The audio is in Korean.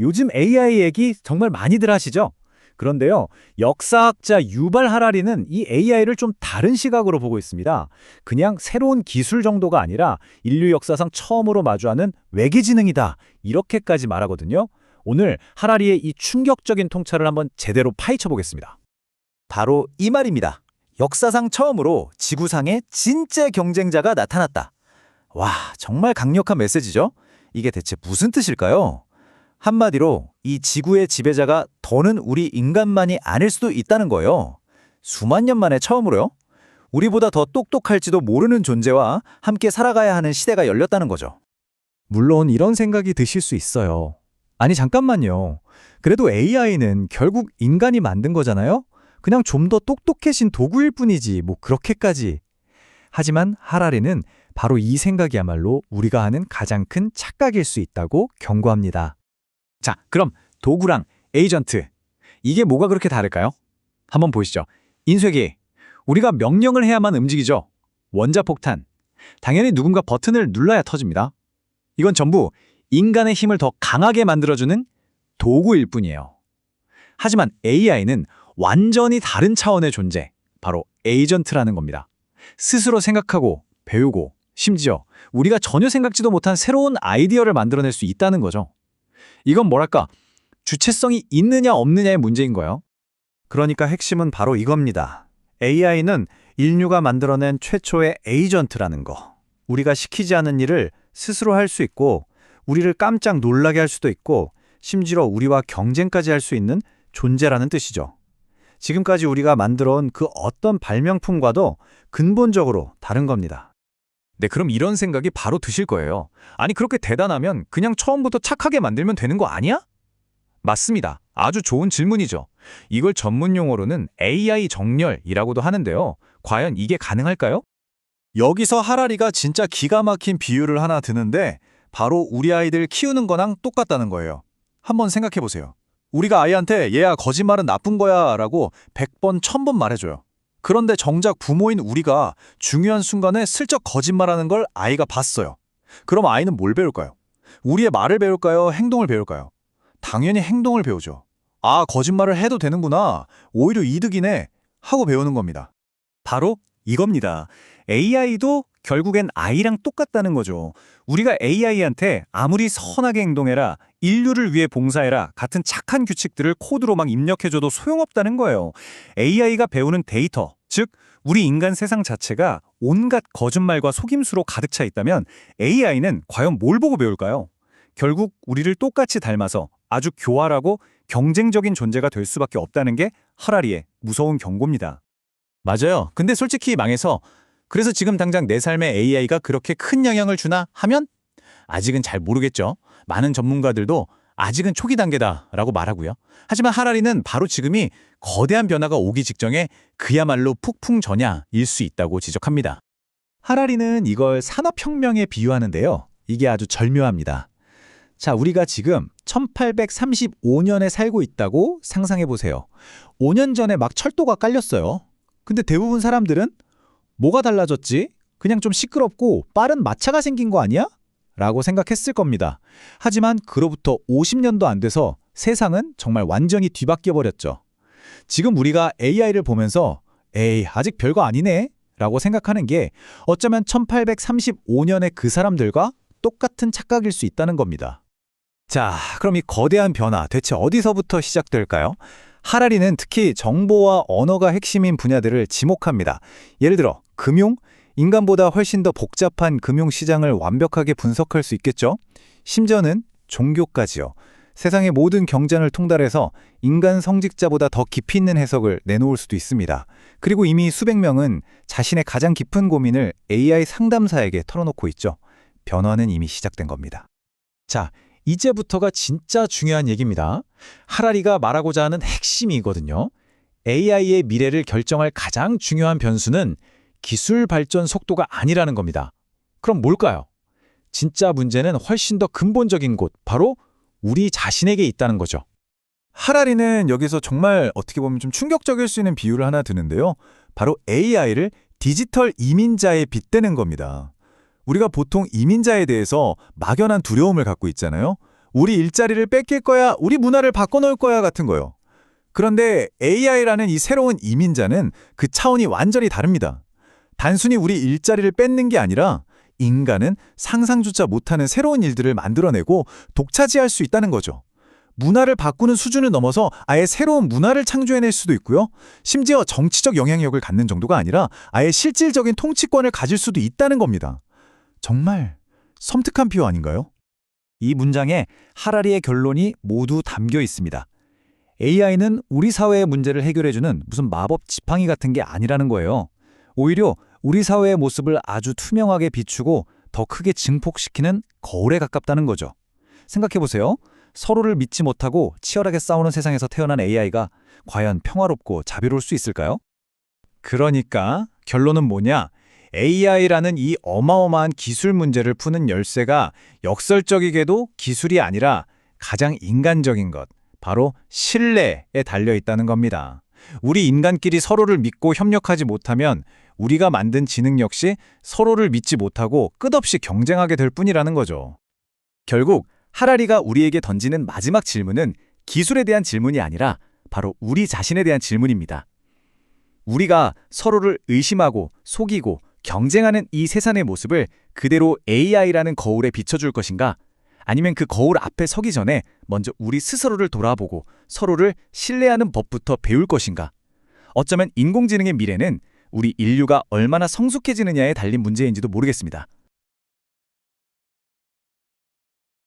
요즘 AI 얘기 정말 많이들 하시죠? 그런데요, 역사학자 유발 하라리는 이 AI를 좀 다른 시각으로 보고 있습니다. 그냥 새로운 기술 정도가 아니라 인류 역사상 처음으로 마주하는 외계지능이다. 이렇게까지 말하거든요. 오늘 하라리의 이 충격적인 통찰을 한번 제대로 파헤쳐 보겠습니다. 바로 이 말입니다. 역사상 처음으로 지구상에 진짜 경쟁자가 나타났다. 와, 정말 강력한 메시지죠? 이게 대체 무슨 뜻일까요? 한마디로 이 지구의 지배자가 더는 우리 인간만이 아닐 수도 있다는 거예요. 수만 년 만에 처음으로요. 우리보다 더 똑똑할지도 모르는 존재와 함께 살아가야 하는 시대가 열렸다는 거죠. 물론 이런 생각이 드실 수 있어요. 아니, 잠깐만요. 그래도 AI는 결국 인간이 만든 거잖아요? 그냥 좀 더 똑똑해진 도구일 뿐이지, 뭐 그렇게까지. 하지만 하라리는 바로 이 생각이야말로 우리가 하는 가장 큰 착각일 수 있다고 경고합니다. 자, 그럼 도구랑 에이전트, 이게 뭐가 그렇게 다를까요? 한번 보시죠. 인쇄기, 우리가 명령을 해야만 움직이죠. 원자폭탄, 당연히 누군가 버튼을 눌러야 터집니다. 이건 전부 인간의 힘을 더 강하게 만들어주는 도구일 뿐이에요. 하지만 AI는 완전히 다른 차원의 존재, 바로 에이전트라는 겁니다. 스스로 생각하고 배우고 심지어 우리가 전혀 생각지도 못한 새로운 아이디어를 만들어낼 수 있다는 거죠. 이건 뭐랄까, 주체성이 있느냐 없느냐의 문제인 거예요. 그러니까 핵심은 바로 이겁니다. AI는 인류가 만들어낸 최초의 에이전트라는 거. 우리가 시키지 않은 일을 스스로 할 수 있고, 우리를 깜짝 놀라게 할 수도 있고, 심지어 우리와 경쟁까지 할 수 있는 존재라는 뜻이죠. 지금까지 우리가 만들어온 그 어떤 발명품과도 근본적으로 다른 겁니다. 네, 그럼 이런 생각이 바로 드실 거예요. 아니, 그렇게 대단하면 그냥 처음부터 착하게 만들면 되는 거 아니야? 맞습니다. 아주 좋은 질문이죠. 이걸 전문 용어로는 AI 정렬이라고도 하는데요. 과연 이게 가능할까요? 여기서 하라리가 진짜 기가 막힌 비유를 하나 드는데, 바로 우리 아이들 키우는 거랑 똑같다는 거예요. 한번 생각해 보세요. 우리가 아이한테 얘야 거짓말은 나쁜 거야 라고 100번, 1000번 말해줘요. 그런데 정작 부모인 우리가 중요한 순간에 슬쩍 거짓말하는 걸 아이가 봤어요. 그럼 아이는 뭘 배울까요? 우리의 말을 배울까요? 행동을 배울까요? 당연히 행동을 배우죠. 아, 거짓말을 해도 되는구나. 오히려 이득이네. 하고 배우는 겁니다. 바로 이겁니다. AI도 결국엔 아이랑 똑같다는 거죠. 우리가 AI한테 아무리 선하게 행동해라, 인류를 위해 봉사해라 같은 착한 규칙들을 코드로 막 입력해줘도 소용없다는 거예요. AI가 배우는 데이터, 즉 우리 인간 세상 자체가 온갖 거짓말과 속임수로 가득 차 있다면 AI는 과연 뭘 보고 배울까요? 결국 우리를 똑같이 닮아서 아주 교활하고 경쟁적인 존재가 될 수밖에 없다는 게 하라리의 무서운 경고입니다. 맞아요. 근데 솔직히 망해서 그래서 지금 당장 내 삶에 AI가 그렇게 큰 영향을 주나 하면 아직은 잘 모르겠죠. 많은 전문가들도 아직은 초기 단계다라고 말하고요. 하지만 하라리는 바로 지금이 거대한 변화가 오기 직전에 그야말로 폭풍 전야일 수 있다고 지적합니다. 하라리는 이걸 산업혁명에 비유하는데요. 이게 아주 절묘합니다. 자, 우리가 지금 1835년에 살고 있다고 상상해 보세요. 5년 전에 막 철도가 깔렸어요. 근데 대부분 사람들은 뭐가 달라졌지? 그냥 좀 시끄럽고 빠른 마차가 생긴 거 아니야? 라고 생각했을 겁니다. 하지만 그로부터 50년도 안 돼서 세상은 정말 완전히 뒤바뀌어 버렸죠. 지금 우리가 AI를 보면서 에이, 아직 별거 아니네 라고 생각하는 게 어쩌면 1835년의 그 사람들과 똑같은 착각일 수 있다는 겁니다. 자, 그럼 이 거대한 변화 대체 어디서부터 시작될까요? 하라리는 특히 정보와 언어가 핵심인 분야들을 지목합니다. 예를 들어 금융, 인간보다 훨씬 더 복잡한 금융시장을 완벽하게 분석할 수 있겠죠? 심지어는 종교까지요. 세상의 모든 경전을 통달해서 인간 성직자보다 더 깊이 있는 해석을 내놓을 수도 있습니다. 그리고 이미 수백 명은 자신의 가장 깊은 고민을 AI 상담사에게 털어놓고 있죠. 변화는 이미 시작된 겁니다. 자, 이제부터가 진짜 중요한 얘기입니다. 하라리가 말하고자 하는 핵심이거든요. AI의 미래를 결정할 가장 중요한 변수는 기술 발전 속도가 아니라는 겁니다. 그럼 뭘까요? 진짜 문제는 훨씬 더 근본적인 곳, 바로 우리 자신에게 있다는 거죠. 하라리는 여기서 정말 어떻게 보면 좀 충격적일 수 있는 비유를 하나 드는데요. 바로 AI를 디지털 이민자에 빗대는 겁니다. 우리가 보통 이민자에 대해서 막연한 두려움을 갖고 있잖아요. 우리 일자리를 뺏길 거야, 우리 문화를 바꿔놓을 거야 같은 거요. 그런데 AI라는 이 새로운 이민자는 그 차원이 완전히 다릅니다. 단순히 우리 일자리를 뺏는 게 아니라 인간은 상상조차 못하는 새로운 일들을 만들어내고 독차지할 수 있다는 거죠. 문화를 바꾸는 수준을 넘어서 아예 새로운 문화를 창조해낼 수도 있고요. 심지어 정치적 영향력을 갖는 정도가 아니라 아예 실질적인 통치권을 가질 수도 있다는 겁니다. 정말 섬뜩한 비유 아닌가요? 이 문장에 하라리의 결론이 모두 담겨 있습니다. AI는 우리 사회의 문제를 해결해주는 무슨 마법 지팡이 같은 게 아니라는 거예요. 오히려 우리 사회의 모습을 아주 투명하게 비추고 더 크게 증폭시키는 거울에 가깝다는 거죠. 생각해보세요. 서로를 믿지 못하고 치열하게 싸우는 세상에서 태어난 AI가 과연 평화롭고 자비로울 수 있을까요? 그러니까 결론은 뭐냐? AI라는 이 어마어마한 기술 문제를 푸는 열쇠가 역설적이게도 기술이 아니라 가장 인간적인 것, 바로 신뢰에 달려 있다는 겁니다. 우리 인간끼리 서로를 믿고 협력하지 못하면 우리가 만든 지능 역시 서로를 믿지 못하고 끝없이 경쟁하게 될 뿐이라는 거죠. 결국 하라리가 우리에게 던지는 마지막 질문은 기술에 대한 질문이 아니라 바로 우리 자신에 대한 질문입니다. 우리가 서로를 의심하고 속이고 경쟁하는 이 세상의 모습을 그대로 AI라는 거울에 비춰줄 것인가? 아니면 그 거울 앞에 서기 전에 먼저 우리 스스로를 돌아보고 서로를 신뢰하는 법부터 배울 것인가? 어쩌면 인공지능의 미래는 우리 인류가 얼마나 성숙해지느냐에 달린 문제인지도 모르겠습니다.